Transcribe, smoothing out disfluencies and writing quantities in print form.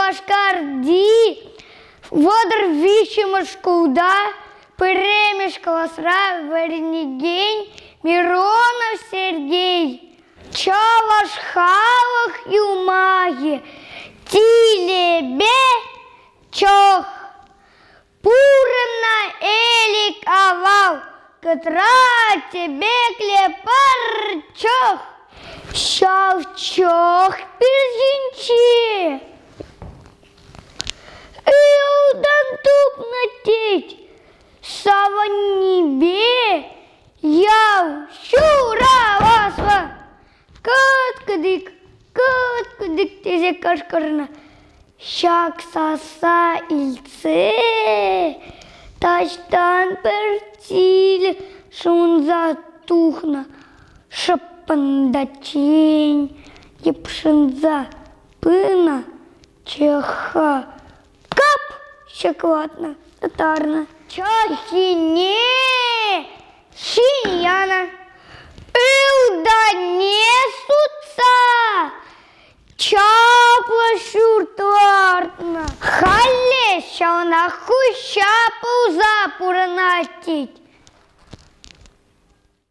башкарді, водор віщима шкуда, перемішкала сра Вернігень, Миронов Сергей. Чаваш халах и умаги, тілебе чох. Пурна елік авал, котра тебе клепарчох. Шавчох піржінче. Іудан туп натіть, саванібе, яв щура васва. Кот-кадик, тезе кашкарна. Шак саса ільце, тачтан пертілі, шун затухна, шапандачень, єпшинза пина, чеха, кап, щекватна, татарна, чахіне, шиньяна, илданесуца, чапла шуртвартна, хале, що на хуща пуза пурнатіть.